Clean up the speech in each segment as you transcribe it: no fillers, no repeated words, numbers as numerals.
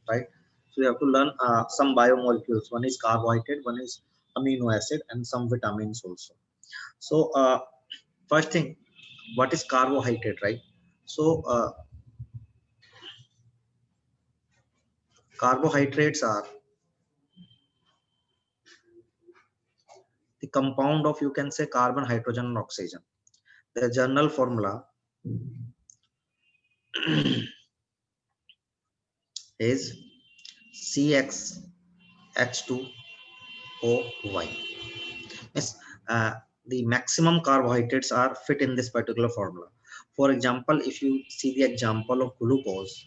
right? So you have to learn some biomolecules. One is carbohydrate, one is amino acid, and some vitamins also. So first thing, what is carbohydrate, right? So carbohydrates are the compound of, you can say, carbon, hydrogen, and oxygen. The general formula is CxH2OY. Yes, the maximum carbohydrates are fit in this particular formula. For example, if you see the example of glucose,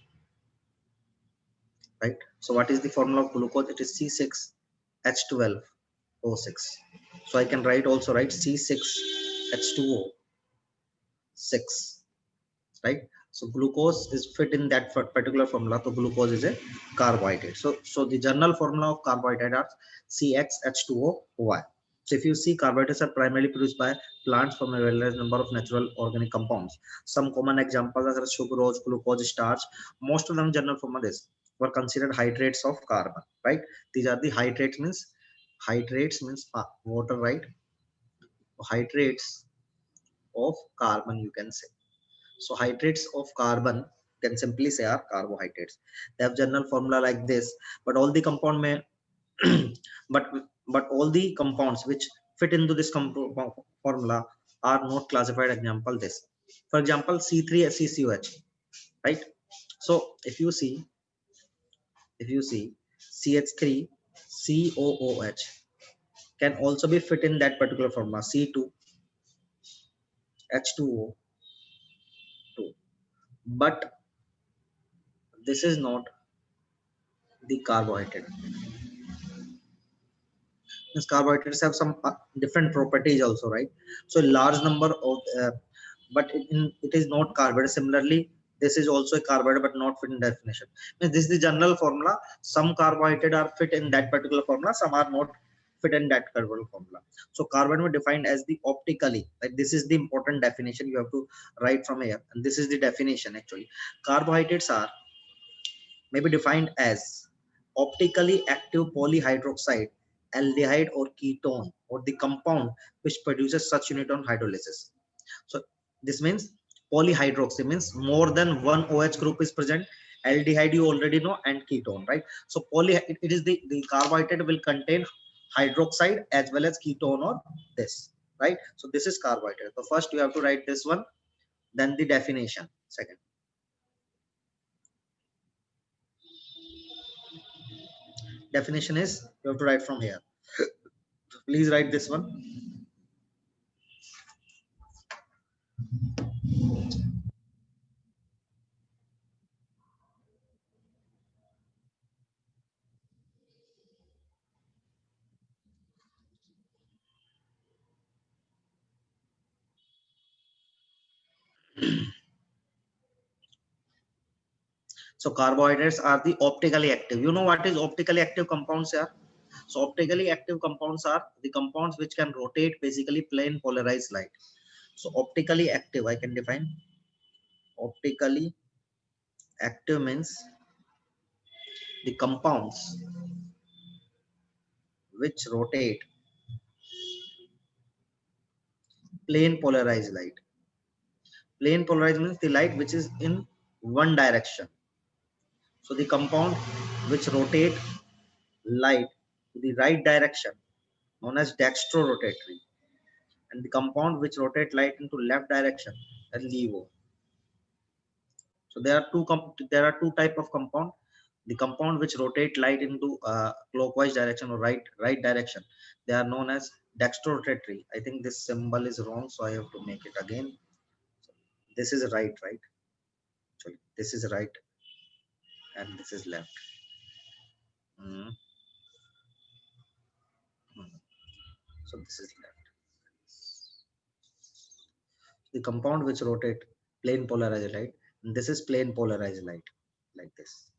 right? So what is the formula of glucose? It is C6H12O6. So I can write also, right, C6H2O6, right? So glucose is fit in that particular formula. So glucose is a carbohydrate. So the general formula of carbohydrate are CxH2OY. So if you see, carbohydrates are primarily produced by plants from a large number of natural organic compounds. Some common examples are sucrose, glucose, starch. Most of them general formulas were considered hydrates of carbon, right? These are the hydrates means water, right? Hydrates of carbon, you can say. So hydrates of carbon can simply say are carbohydrates. They have general formula like this, but all the compound may but all the compounds which fit into this formula are not classified. Example this, for example, C3CCOH, right? So if you see CH3COOH can also be fit in that particular formula, C2H2O2, but this is not the carbohydrate. Means carbohydrates have some different properties also, right? So large number of but it is not carbohydrate. Similarly, this is also a carbohydrate but not fit in definition. Means this is the general formula. Some carbohydrate are fit in that particular formula, some are not fit in that particular formula. So carbohydrate defined as the optically, like this is the important definition you have to write from here, and this is the definition actually. Carbohydrates are may be defined as optically active polyhydroxide, aldehyde or ketone, or the compound which produces such unit on hydrolysis. So this means polyhydroxy means more than one OH group is present. Aldehyde you already know, and ketone, right? So it is the carbohydrate will contain hydroxide as well as ketone or this, right? So this is carbohydrate. So first you have to write this one, then the definition. Second definition is you have to write from here. Please write this one. So carbohydrates are the optically active. You know what is optically active compounds here? So optically active compounds are the compounds which can rotate basically plane polarized light. So optically active, I can define. Optically active means the compounds which rotate plane polarized light. Plane polarized means the light which is in one direction. So the compound which rotate light to the right direction known as dextrorotatory, and the compound which rotate light into left direction as levo. So there are two type of compound. The compound which rotate light into clockwise direction or right direction, they are known as dextrorotatory. I think this symbol is wrong, so I have to make it again. This is right. Actually, this is right and this is left. Mm. So this is left. The compound which rotate plane polarized light, and this is plane polarized light, like this.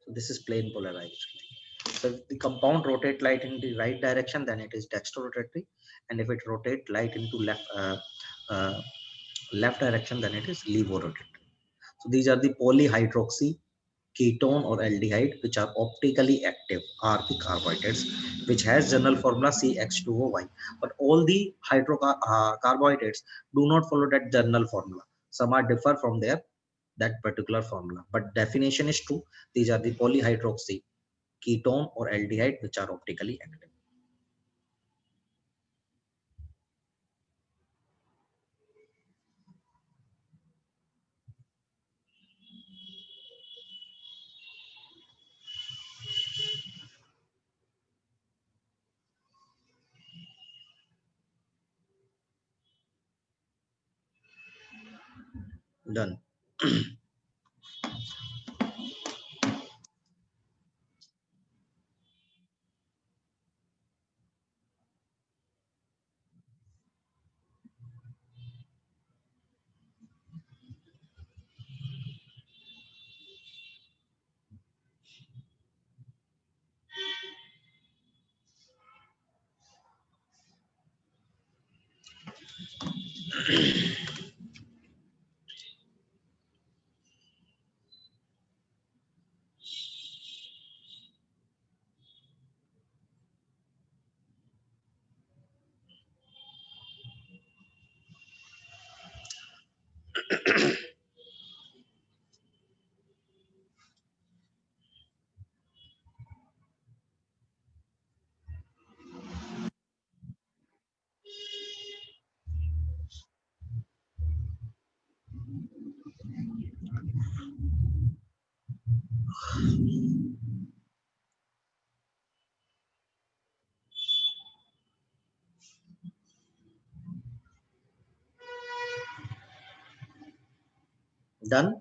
So this is plane polarized. So if the compound rotate light in the right direction, then it is dextrorotatory, and if it rotate light into left direction, then it is levorotatory. So these are the polyhydroxy ketone or aldehyde which are optically active are the carbohydrates which has general formula CH2OY. But all the carbohydrates do not follow that general formula. Some are differ from their that particular formula, but definition is true. These are the polyhydroxy ketone or aldehyde which are optically active. Done. Done.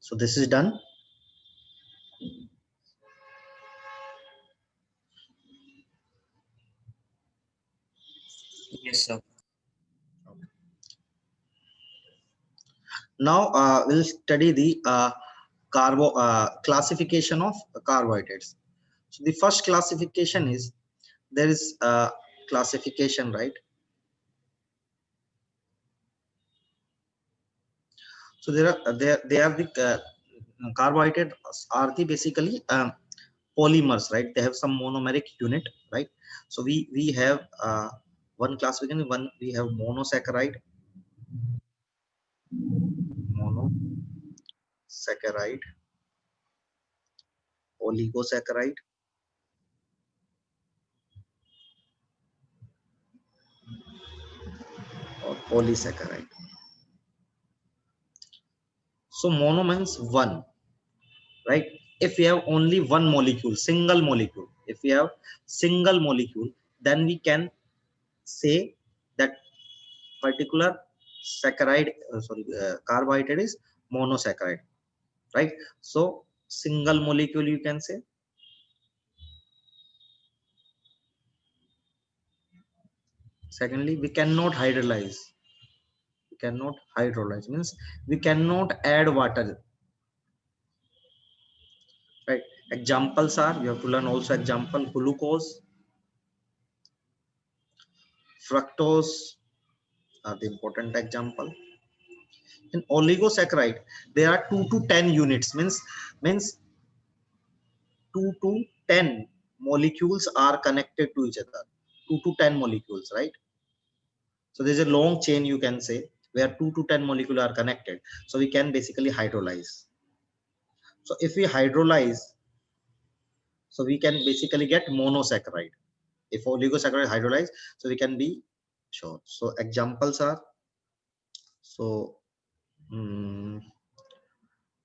So this is done. Yes, sir. Now we'll study the classification of carbohydrates. So the first classification is there is classification, right? So they are the carbohydrates are the basically polymers, right? They have some monomeric unit, right? So we have one classification. One we have monosaccharide, monosaccharide, oligosaccharide, or polysaccharide. So mono means one, right? If we have only one molecule, single molecule, if we have single molecule, then we can say that particular saccharide, carbohydrate is monosaccharide, right? So single molecule you can say. Secondly, we cannot hydrolyze. We cannot hydrolyze means we cannot add water, right? Examples are, you have to learn also example, glucose, fructose are the important example. In oligosaccharide there are 2 to 10 units, means 2 to 10 molecules are connected to each other. 2 to 10 molecules, right? So there's a long chain, you can say, where 2 to 10 molecules are connected. So we can basically hydrolyze. So if we hydrolyze, so we can basically get monosaccharide. If oligosaccharide hydrolyze, so we can be sure. So examples are, so mm,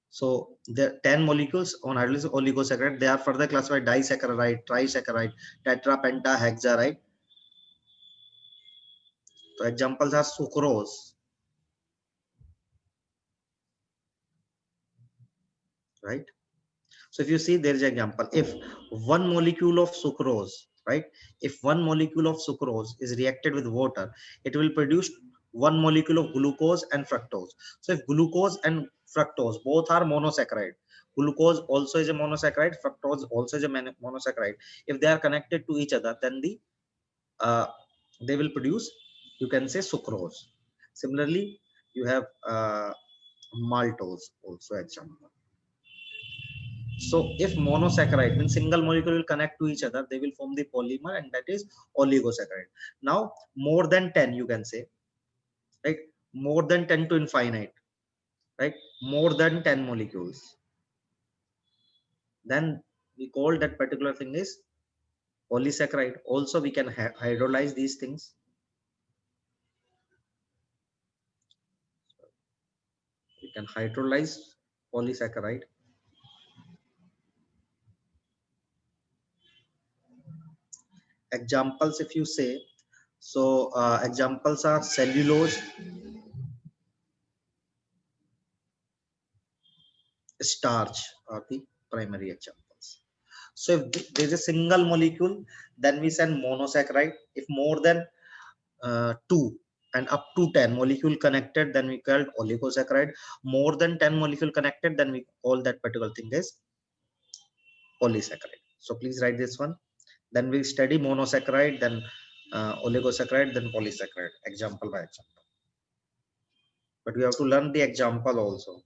so the 10 molecules on hydrolysis oligosaccharide, they are further classified disaccharide, trisaccharide, tetra, penta, hexa, right? So examples are sucrose, right? So if you see, there is an example. If one molecule of sucrose, right? If one molecule of sucrose is reacted with water, it will produce one molecule of glucose and fructose. So if glucose and fructose both are monosaccharide, glucose also is a monosaccharide, fructose also is a monosaccharide. If they are connected to each other, then uh, they will produce, you can say, sucrose. Similarly, you have maltose also example. So if monosaccharide means single molecule will connect to each other, they will form the polymer, and that is oligosaccharide. Now more than 10, you can say, right? More than 10 to infinite, right? More than 10 molecules. Then we call that particular thing is polysaccharide. Also we can hydrolyze these things. We can hydrolyze polysaccharide. Examples, if you say, so examples are cellulose, starch are the primary examples. So if there is a single molecule, then we send monosaccharide. If more than 2 and up to 10 molecule connected, then we call oligosaccharide. More than 10 molecule connected, then we call that particular thing as polysaccharide. So please write this one. Then we study monosaccharide, then oligosaccharide, then polysaccharide, example by example. But we have to learn the example also.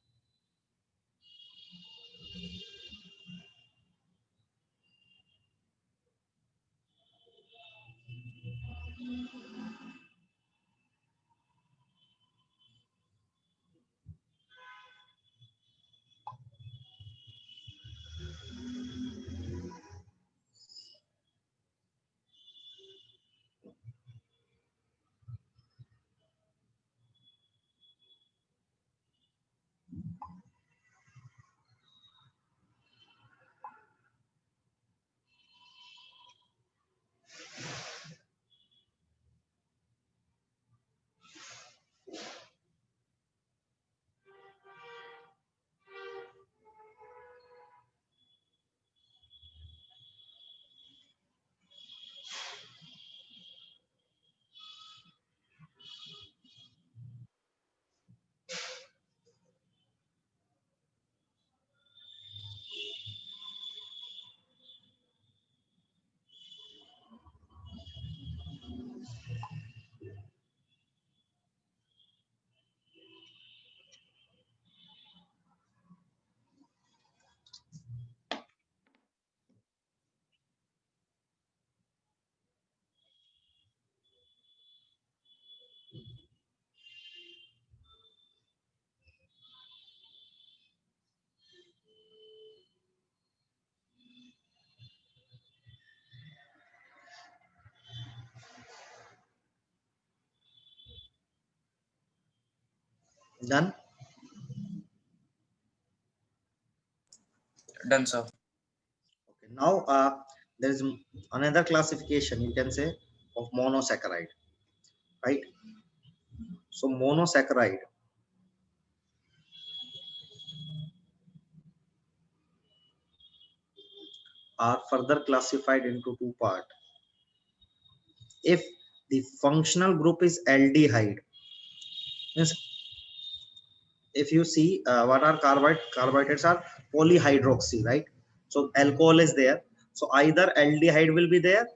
Done. Done, sir. Okay. Now there is another classification, you can say, of monosaccharide, right? So monosaccharide are further classified into two parts. If the functional group is aldehyde, means if you see what are carbohydrates are polyhydroxy, right? So alcohol is there, so either aldehyde will be there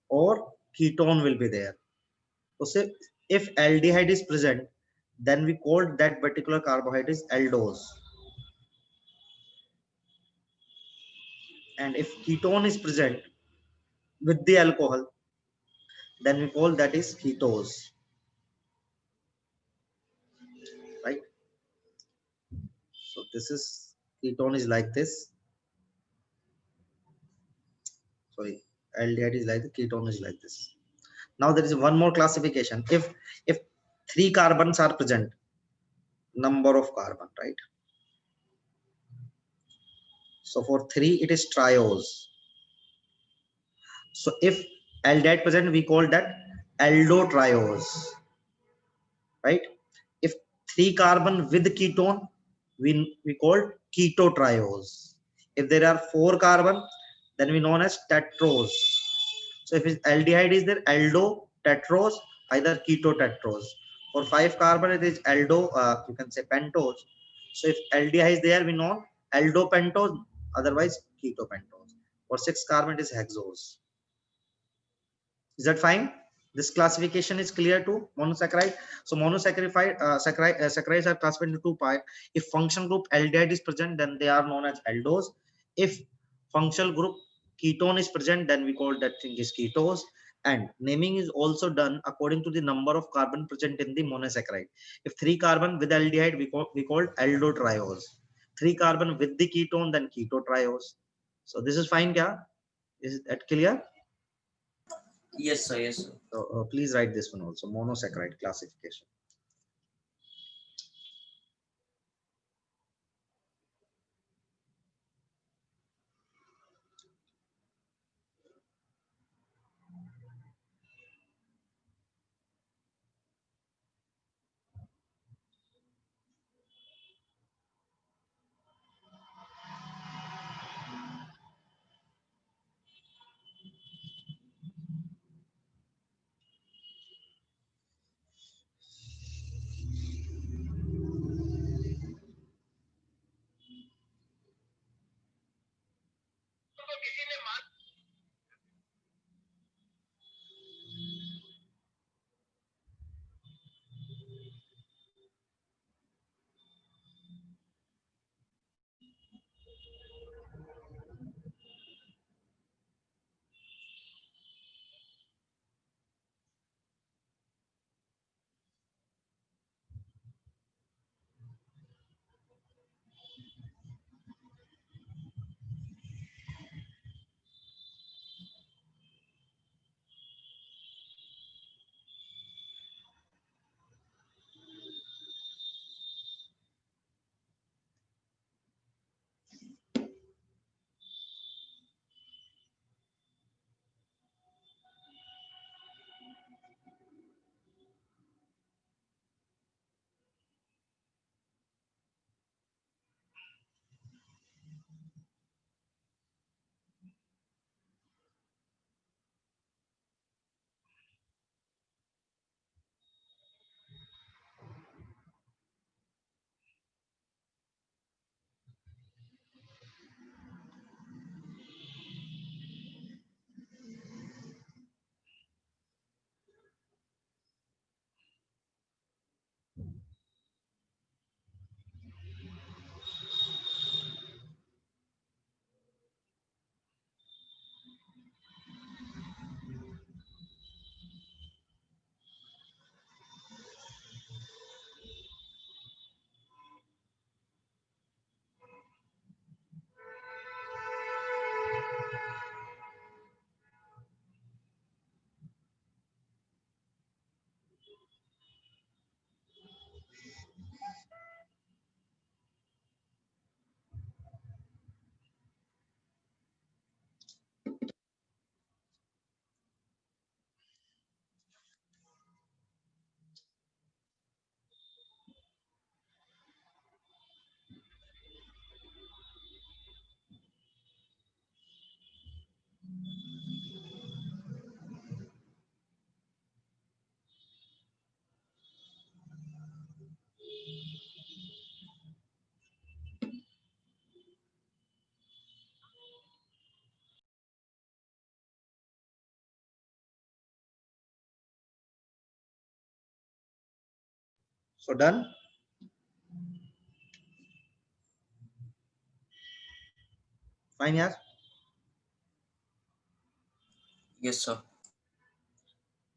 or ketone will be there. So say if aldehyde is present, then we call that particular carbohydrate is aldose, and if ketone is present with the alcohol, then we call that is ketose, right? So this is ketone is like this. Sorry, aldehyde is like the ketone is like this. Now there is one more classification. If three carbons are present, number of carbon, right? So for three it is triose. So if aldehyde present, we call that aldotriose, right? If three carbon with ketone, we call ketotriose. If there are four carbon, then we known as tetrose. So if aldehyde is there, aldo tetrose, either ketotetrose. For five carbon, it is aldo, you can say pentose. So if aldehyde is there, we know aldopentose, otherwise ketopentose. For six carbon, it is hexose. Is that fine? This classification is clear to monosaccharide. So saccharides are classified into two parts. If functional group aldehyde is present, then they are known as aldose. If functional group ketone is present, then we call that thing is ketose. And naming is also done according to the number of carbon present in the monosaccharide. If three carbon with aldehyde, we call aldotriose. Three carbon with the ketone, then ketotriose. So this is fine, kya? Is that clear? Yes, sir. Yes, sir. So please write this one also, monosaccharide classification. So done. Fine, yeah. Yes, sir.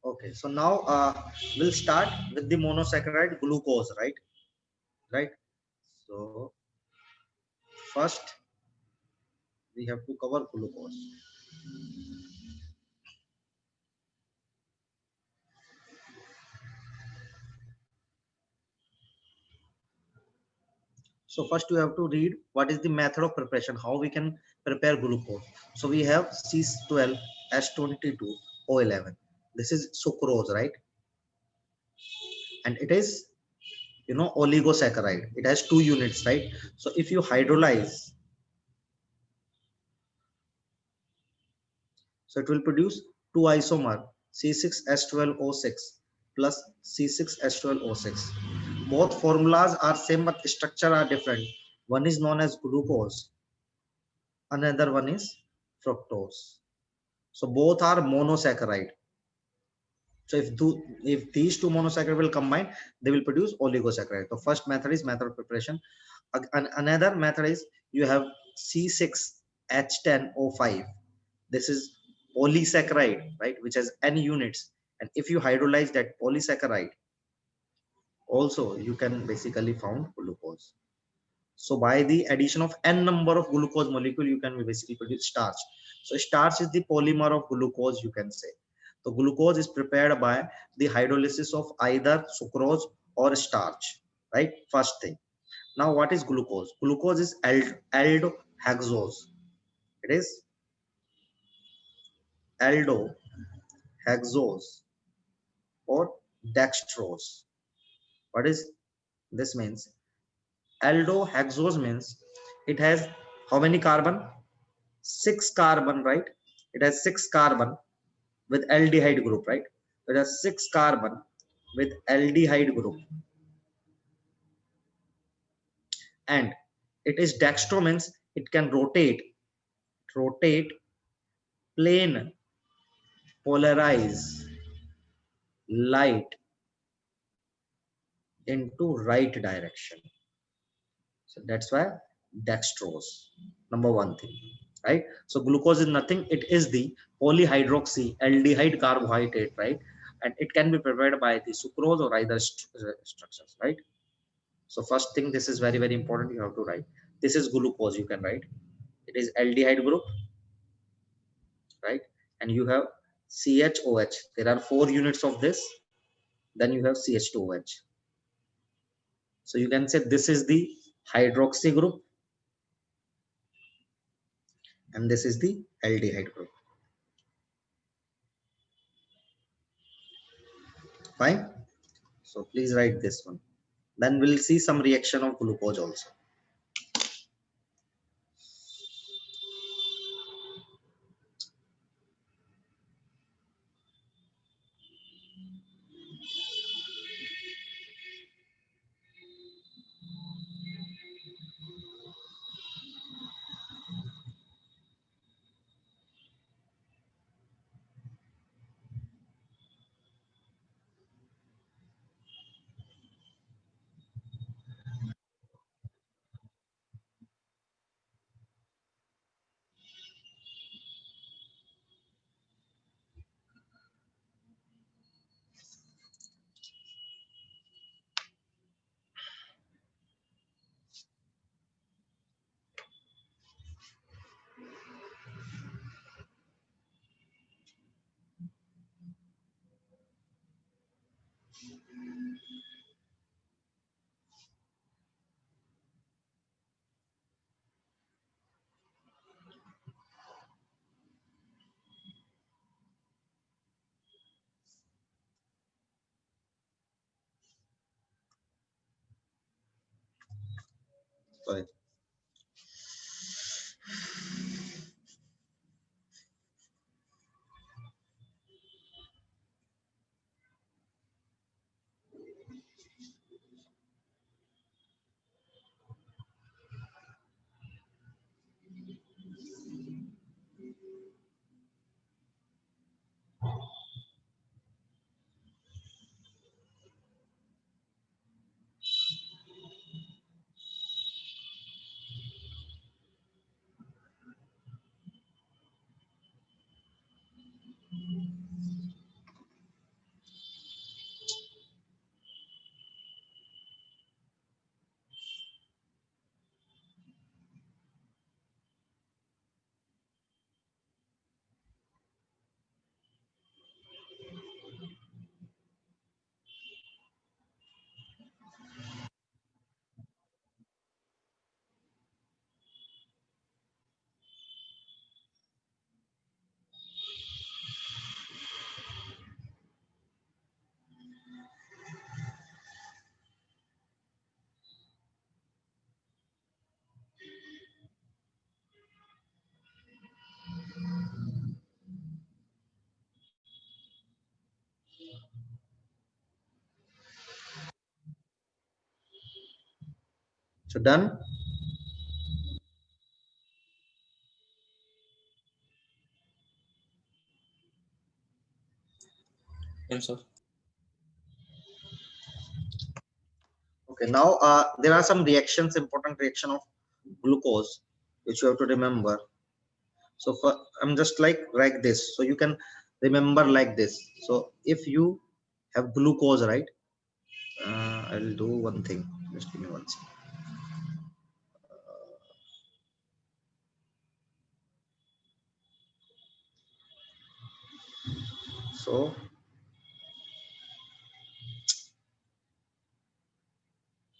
Okay, so now we'll start with the monosaccharide glucose, right? Right. So first we have to cover glucose. So first you have to read what is the method of preparation, how we can prepare glucose. So we have C12H22O11. This is sucrose, right? And it is, oligosaccharide. It has 2 units, right? So if you hydrolyze, so it will produce 2 isomer C6H12O6 plus C6H12O6. Both formulas are same but structure are different. One is known as glucose, another one is fructose. So both are monosaccharide. So if these two monosaccharide will combine, they will produce oligosaccharide. The first method is method of preparation. Another method is you have C6H10O5. This is polysaccharide, right, which has n units. And if you hydrolyze that polysaccharide, also you can basically found glucose. So by the addition of n number of glucose molecule, you can basically produce starch. So starch is the polymer of glucose, you can say. So glucose is prepared by the hydrolysis of either sucrose or starch, right? First thing. Now what is glucose? Glucose is aldohexose. It is aldohexose or dextrose. What is this means? Aldohexose means it has how many carbon? 6 carbon, right? It has 6 carbon with aldehyde group, right? It has 6 carbon with aldehyde group, and it is dextro means it can rotate plane, polarize light into right direction. So that's why dextrose, number one thing, right? So glucose is nothing. It is the polyhydroxy aldehyde carbohydrate, right? And it can be prepared by the sucrose or either structures, right? So first thing, this is very, very important. You have to write. This is glucose. You can write. It is aldehyde group, right? And you have CHOH. There are 4 units of this. Then you have CH2OH. So you can say this is the hydroxy group and this is the aldehyde group. Fine. So please write this one. Then we'll see some reaction of glucose also. Sorry. So done. Yes, sir. Okay, now there are some reactions, important reaction of glucose, which you have to remember. So for, I'm just like this, so you can remember like this. So if you have glucose, right? I'll do one thing. Just give me one second. So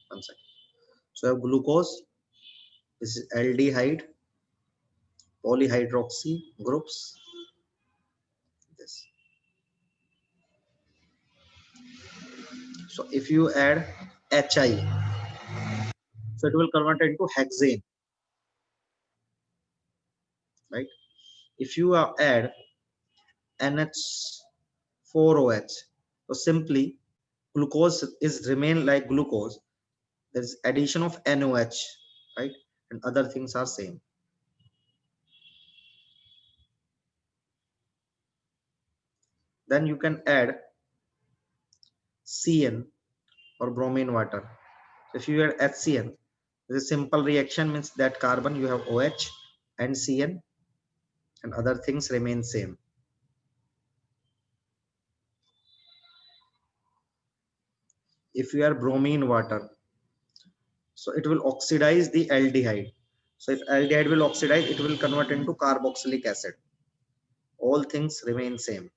one second. So I have glucose. This is aldehyde, polyhydroxy groups. This. So if you add Hi, so it will convert into hexane, right? If you add NH4OH, so simply glucose is remain like glucose. There is addition of NOH, right? And other things are same. Then you can add CN or bromine water. So if you add HCN, this simple reaction means that carbon you have OH and CN and other things remain same. If you add bromine water, so it will oxidize the aldehyde. So if aldehyde will oxidize, it will convert into carboxylic acid. All things remain same,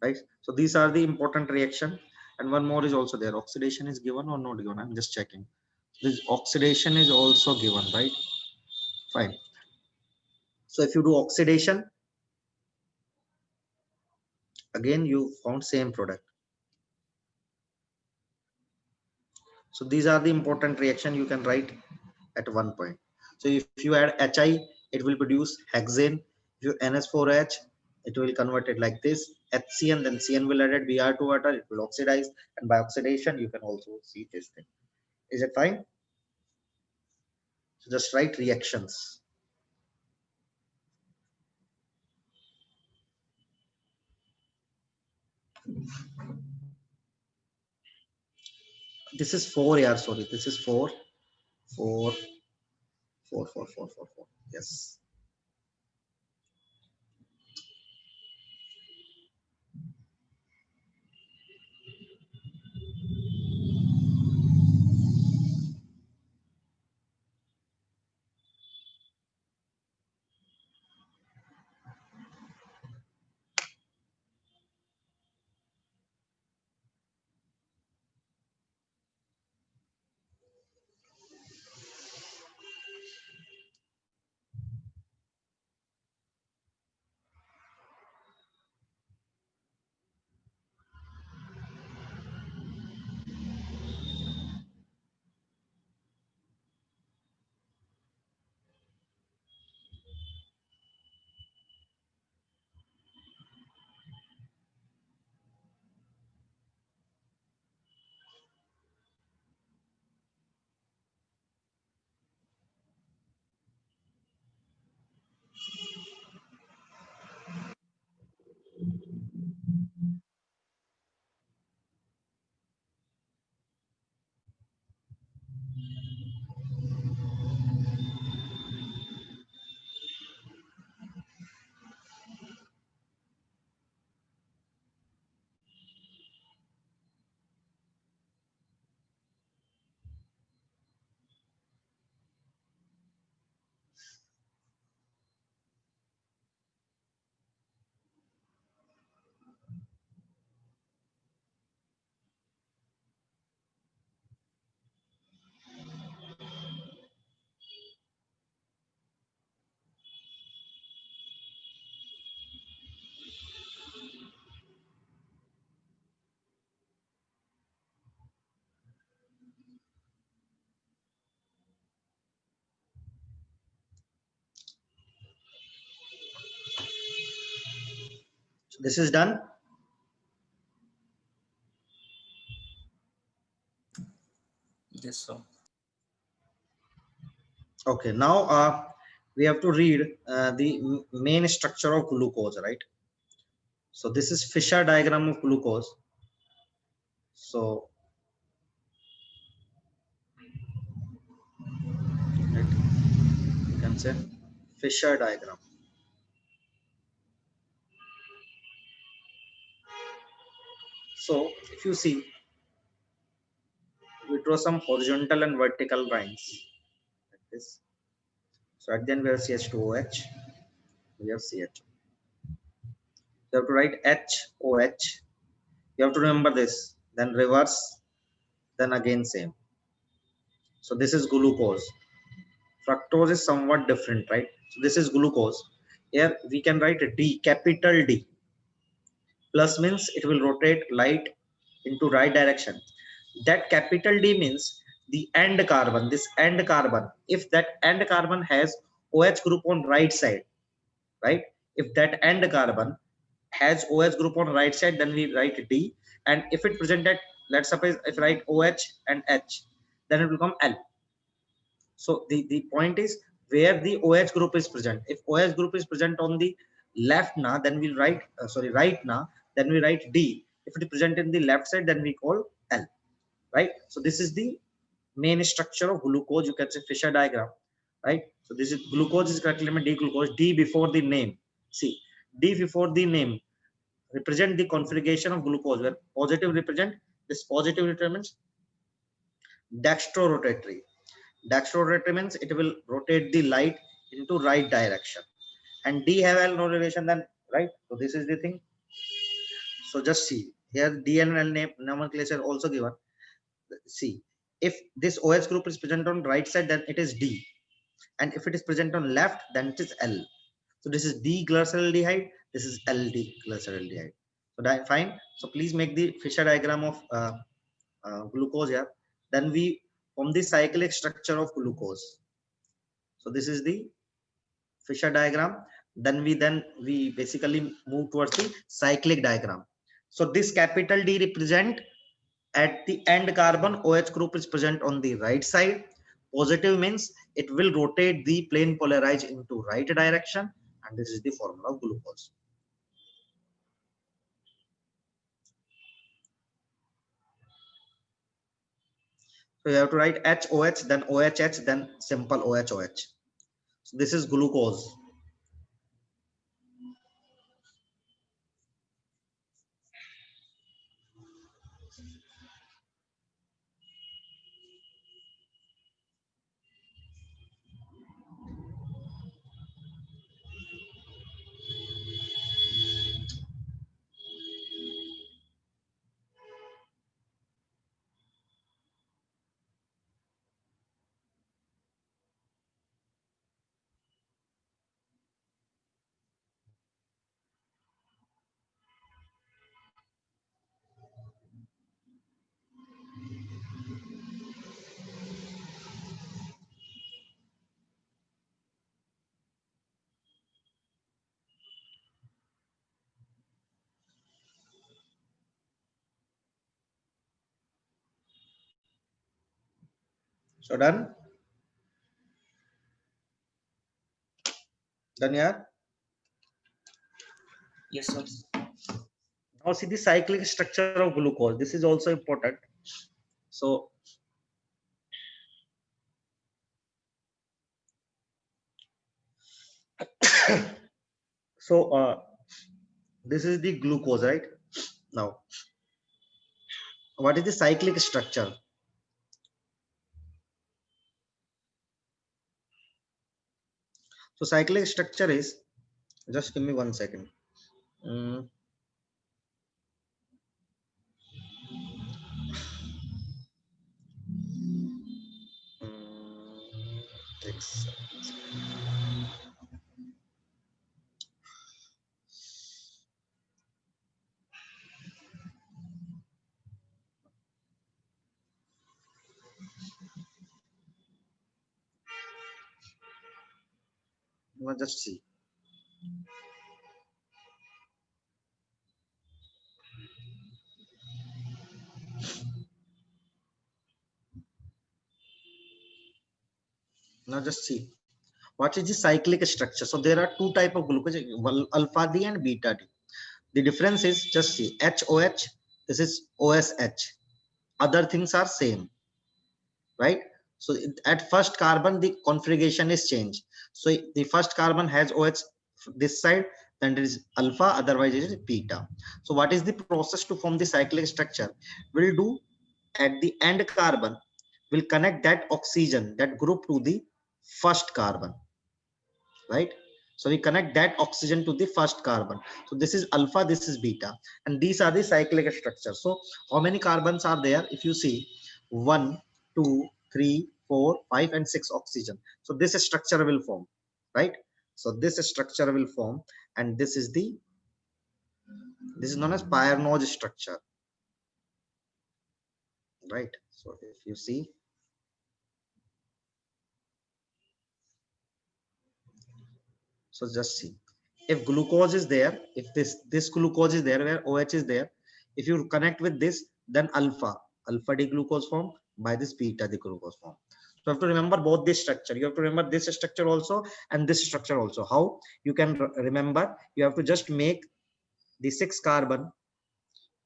right? So these are the important reaction. And one more is also there. Oxidation is given or not given? I'm just checking. This oxidation is also given, right? Fine. So if you do oxidation, again you found same product. So these are the important reaction you can write at one point. So if you add Hi, it will produce hexane. If you NS4H, it will convert it like this. HCN, then CN will add Br2 water, it will oxidize, and by oxidation you can also see this thing. Is it fine? So just write reactions. This is 4, yeah, sorry. This is 4, 4, 4, 4, 4, 4, 4. Yes. So this is done. Yes, sir. Okay, now we have to read the main structure of glucose, right? So this is Fisher diagram of glucose. So right, you can say Fisher diagram. So if you see, we draw some horizontal and vertical lines like this. So at the end we have CH2OH, we have CH. You have to write HOH. You have to remember this. Then reverse, then again same. So this is glucose. Fructose is somewhat different, right? So this is glucose. Here we can write D, capital D. Plus means it will rotate light into right direction. That capital D means the end carbon, this end carbon. If that end carbon has OH group on right side, right? If that end carbon has OH group on right side, then we write D. And if it presented, let's suppose if I write OH and H, then it will become L. So the point is where the OH group is present. If OH group is present on the left na, then we'll write right na, then we write D. If it is present in the left side, then we call L, right? So this is the main structure of glucose. You can say Fisher diagram, right? So this is glucose is correctly named D glucose. D before the name. See, D before the name represent the configuration of glucose, where positive represent this positive represents dextrorotatory. Dextrorotatory means it will rotate the light into right direction. And D have L no relation then, right? So this is the thing. So just see here D and L name nomenclature also given. See, if this OH group is present on right side, then it is D. And if it is present on left, then it is L. So this is D glyceraldehyde, this is LD glyceraldehyde. So that fine. So please make the Fisher diagram of glucose here. Then we form the cyclic structure of glucose. So this is the Fisher diagram. Then we basically move towards the cyclic diagram. So this capital D represent at the end carbon OH group is present on the right side. Positive means it will rotate the plane polarized into right direction, and this is the formula of glucose. So you have to write HOH, then OHH, then simple OHOH. So this is glucose. So done. Done here. Yes, sir. Now see the cyclic structure of glucose. This is also important. So this is the glucose, right? Now, what is the cyclic structure? So cyclic structure is, just give me 1 second. Mm, mm, ex- just see. Now just see what is the cyclic structure. So there are two type of glucose, alpha D and beta D. The difference is just see HOH, this is OSH, other things are same, right? So at first carbon the configuration is changed. So the first carbon has OH this side, then it is alpha, otherwise it is beta. So what is the process to form the cyclic structure? We'll do at the end carbon, will connect that oxygen, that group, to the first carbon, right? So we connect that oxygen to the first carbon. So this is alpha, this is beta, and these are the cyclic structures. So how many carbons are there? If you see 1, 2, 3, 4, 5 and 6 oxygen. So this structure will form, right? So this structure will form, and this is known as Peyronie's structure, right? So if you see, so just see, if glucose is there, if this glucose is there where OH is there, if you connect with this, then alpha D glucose form, by this beta D glucose form. So you have to remember both this structure. You have to remember this structure also and this structure also. How you can remember? You have to just make the 6 carbon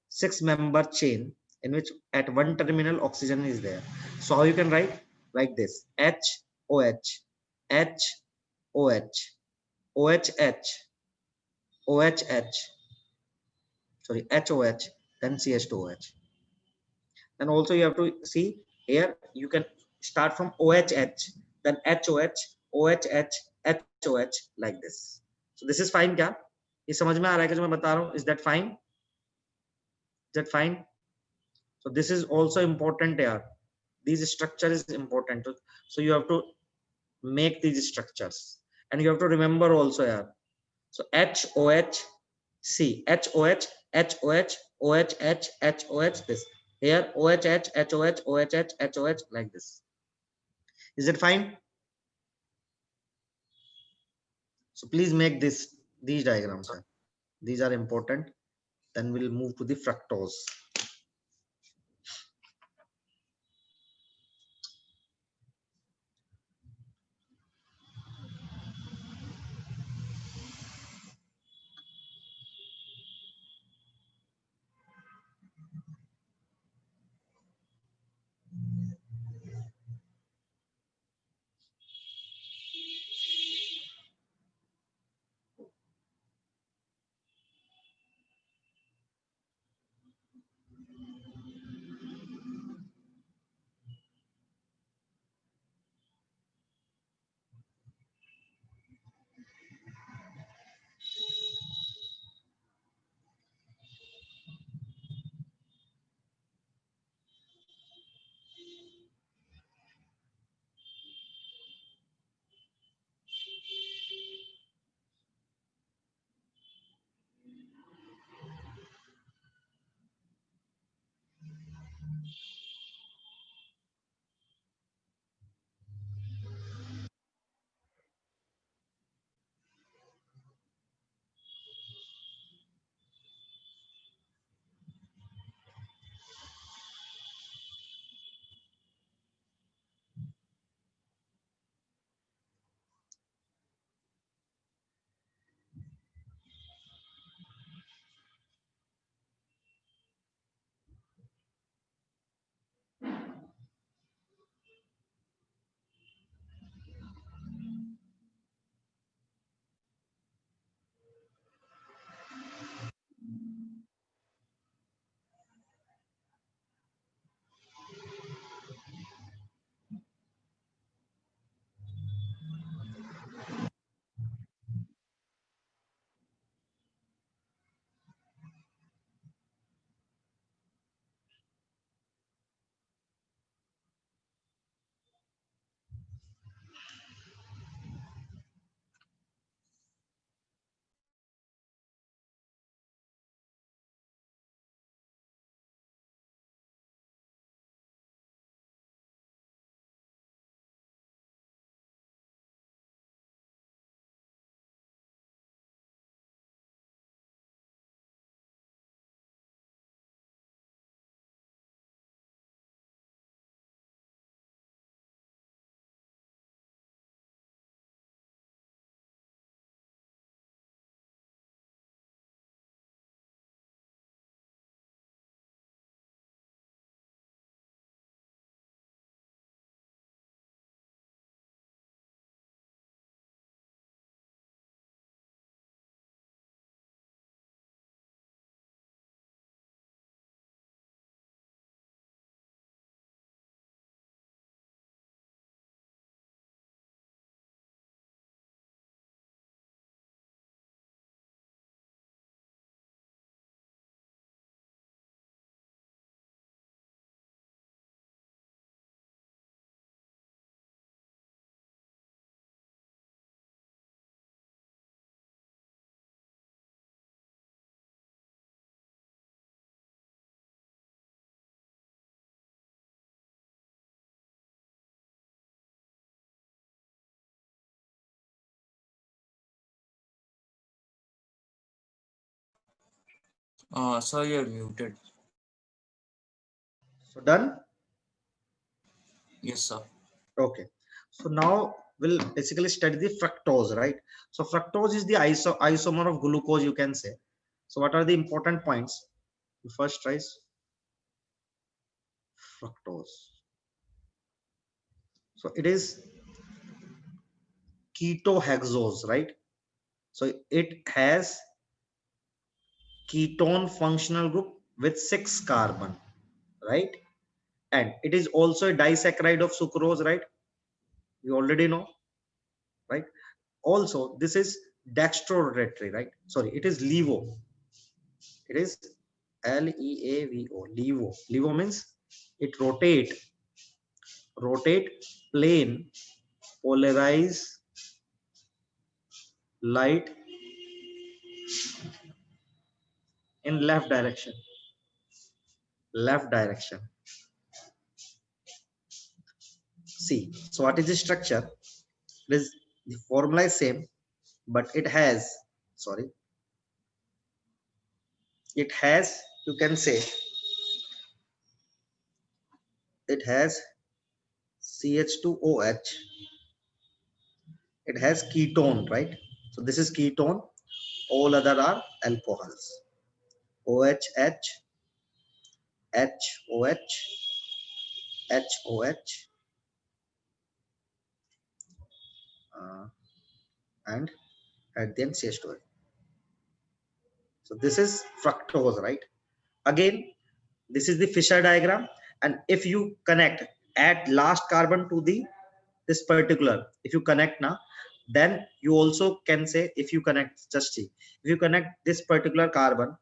6 member chain in which at one terminal oxygen is there. So how you can write? Like this: HOH, HOH, OHH, OHH, sorry, HOH, then CH2OH. Then also you have to see here, you can start from OHH, then HOH, OHH, HOH, like this. So this is fine क्या? ये समझ में आ रहा है कि जो मैं बता रहा हूँ? Is that fine? Is that fine? So this is also important here. These structure is important. So you have to make these structures, and you have to remember also here. So HOH, C, HOH, HOH, OHH, HOH, this. Here OHH, HOH, OHH, HOH, like this. Is it fine? So please make these diagrams. These are important. Then we'll move to the fructose. Sir, you're muted. So done. Yes, sir. Okay. So now we'll basically study the fructose, right? So fructose is the isomer of glucose, you can say. So what are the important points? First tries fructose. So it is ketohexose, right? So it has ketone functional group with 6 carbon, right? And it is also a disaccharide of sucrose, right? We already know, right? Also, this is dextrorotatory, right? Sorry, it is levo. It is leavo. Levo. Levo means it rotate, plane, polarize, light in left direction. Left direction. See. So what is the structure? It is the formula is same, but it has, sorry, it has, you can say, it has CH2OH. It has ketone, right? So this is ketone. All other are alcohols. OH, HOH, HOH, and at the end CH2H. So this is fructose, right? Again, this is the Fisher diagram, and if you connect at last carbon to the this particular, if you connect now, then you also can say, if you connect, just see, if you connect this particular carbon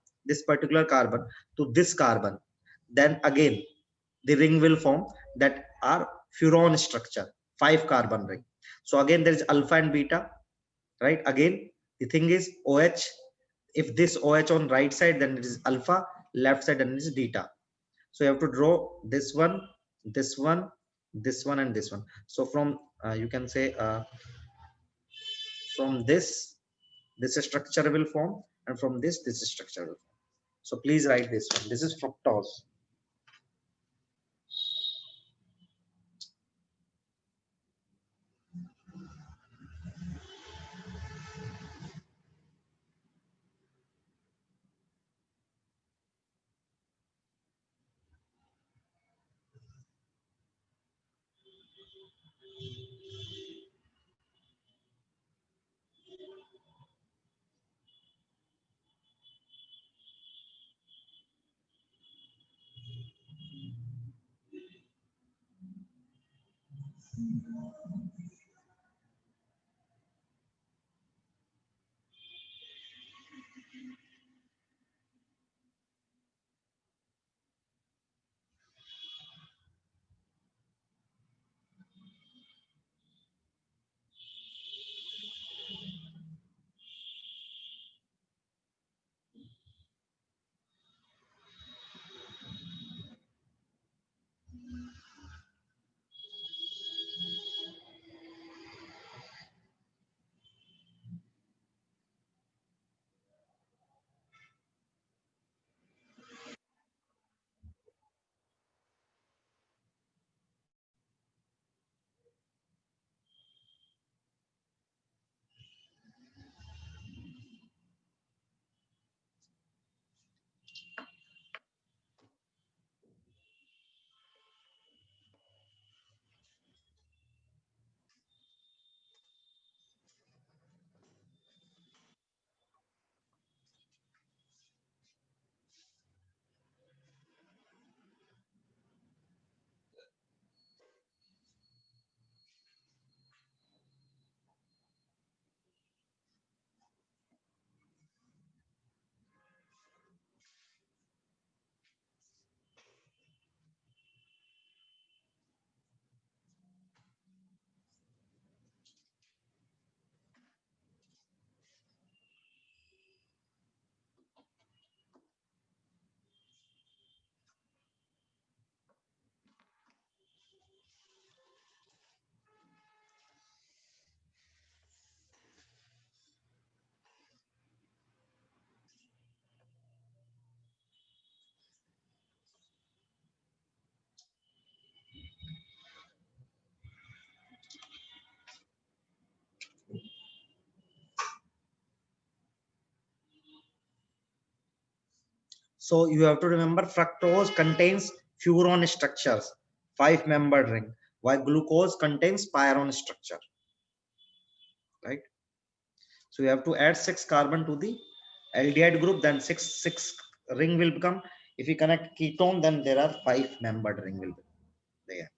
to this carbon, then again the ring will form that are furan structure, 5 carbon ring. So again there is alpha and beta, right? Again the thing is OH, if this OH on right side, then it is alpha, left side, then it is beta. So you have to draw this one, this one, this one, and this one. So from you can say from this structure will form, and from this structure will form. So please write this one. This is fructose. So you have to remember fructose contains furon structures, 5-membered ring, while glucose contains pyrrole structure, right? So you have to add 6 carbon to the aldehyde group, then 6 ring will become. If you connect ketone, then there are 5-membered ring will be there.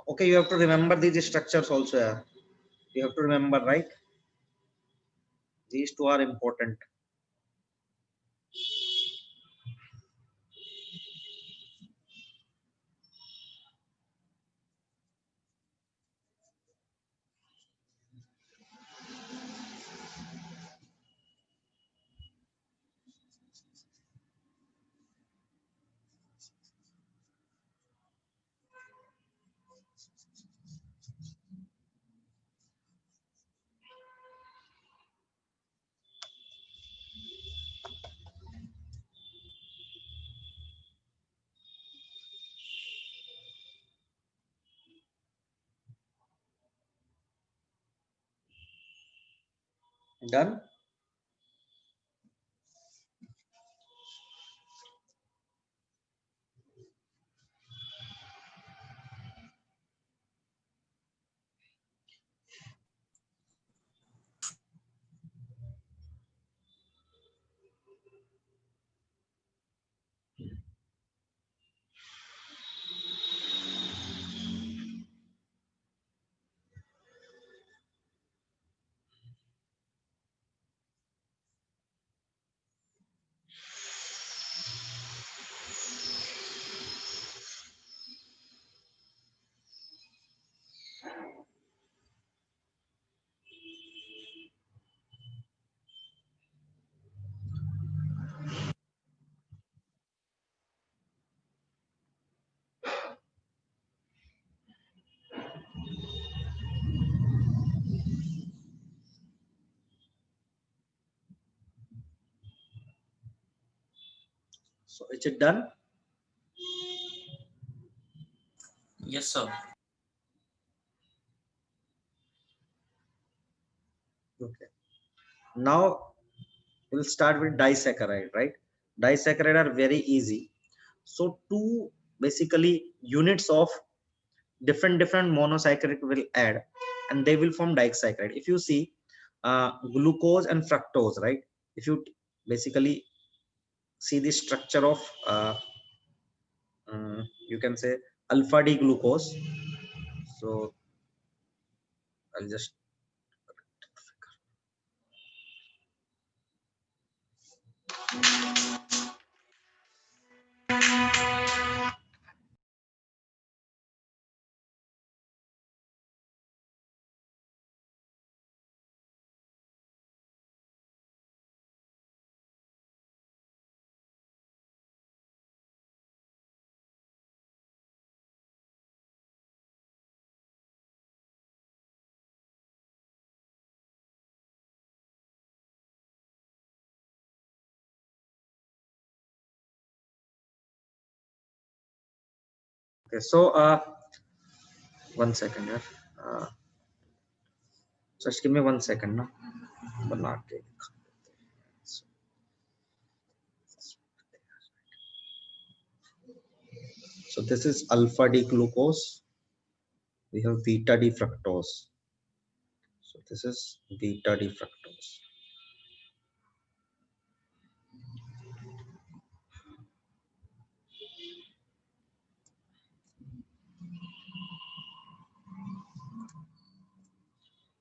Okay, you have to remember these structures also. Yeah. You have to remember, right? These two are important. Done. So is it done? Yes, sir. Okay. Now we'll start with disaccharide, right? Disaccharide are very easy. So two basically units of different monosaccharide will add, and they will form disaccharide. If you see glucose and fructose, right? If you basically see the structure of you can say alpha D glucose. So I'll just okay. So 1 second here. Just give me 1 second, no? बना के So this is alpha D glucose. We have beta D fructose. So this is beta D fructose.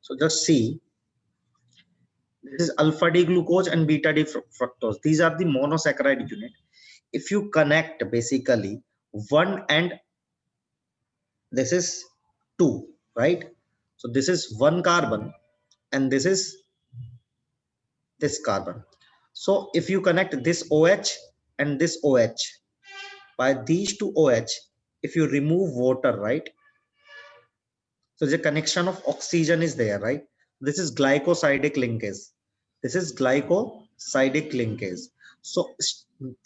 So just see, this is alpha D glucose and beta D fructose. These are the monosaccharide unit. If you connect basically one and this is two, right? So this is one carbon and this is this carbon. So if you connect this OH and this OH, by these two OH, if you remove water, right? So the connection of oxygen is there, right? This is glycosidic linkage. This is glycosidic linkage. So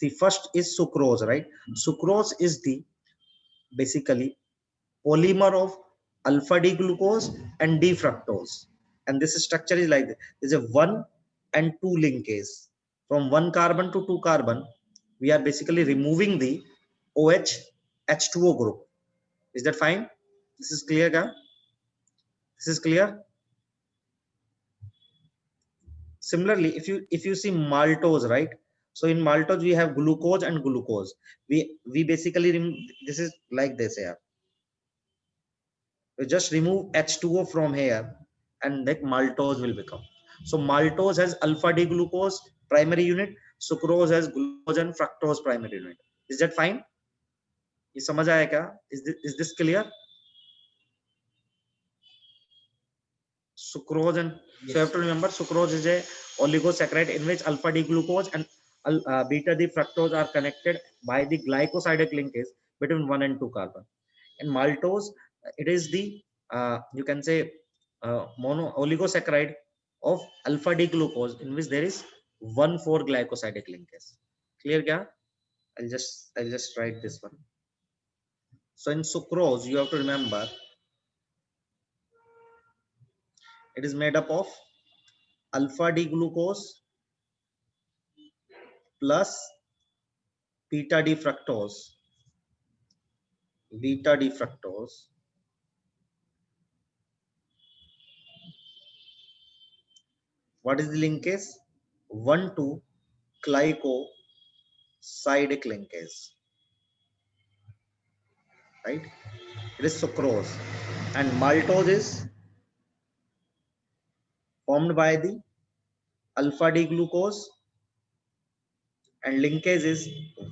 the first is sucrose, right? Sucrose is the basically polymer of alpha D glucose and D fructose. And this structure is like this. There's a 1 and 2 linkage. From 1 carbon to 2 carbon, we are basically removing the OH H2O group. Is that fine? This is clear, guys? This is clear. Similarly, if you see maltose, right? So in maltose we have glucose and glucose. We basically this is like this here. We just remove H2O from here, and that maltose will become. So maltose has alpha D glucose primary unit, sucrose has glucose and fructose primary unit. Is that fine? ये समझ आया क्या? Is this clear? Sucrose and Yes. so you have to remember sucrose is a oligosaccharide in which alpha D glucose and beta D fructose are connected by the glycosidic linkage between 1 and 2 carbon. And maltose, it is the you can say mono oligosaccharide of alpha D glucose in which there is 1,4 glycosidic linkage. Clear kya? I'll just write this one. So in sucrose you have to remember it is made up of alpha D glucose plus beta D fructose. Beta D fructose what is the linkage? 1,2 glycosidic linkage, right? It is sucrose, and maltose is formed by the alpha D glucose and linkage is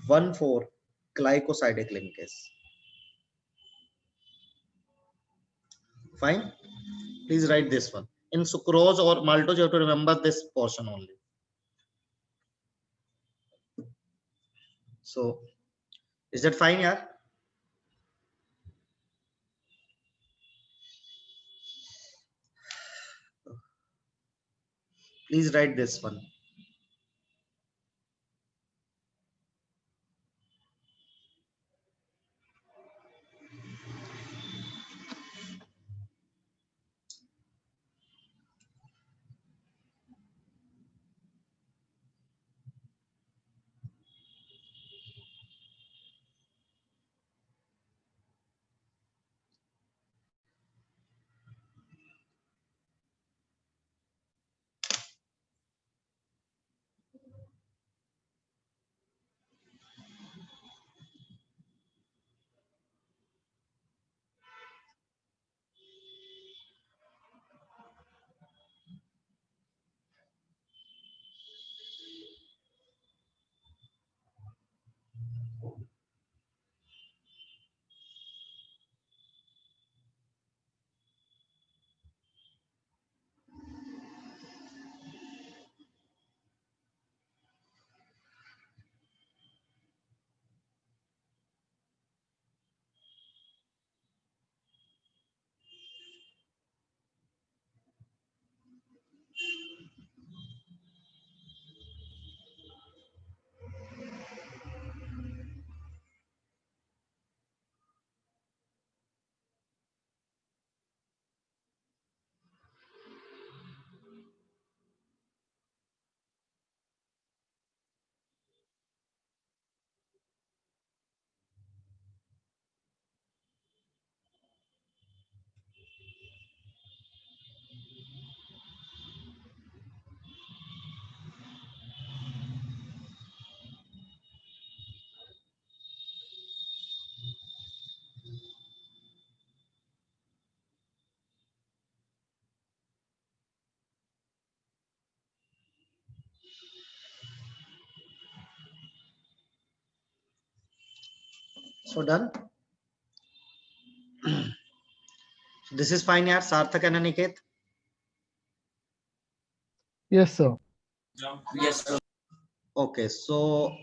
1,4 glycosidic linkage. Fine. Please write this one. In sucrose or maltose, you have to remember this portion only. So, is that fine, yeah? Please write this one. So done. This is fine, yeah, Sarthak and Aniket. Yes, sir. Yes, sir. Okay, so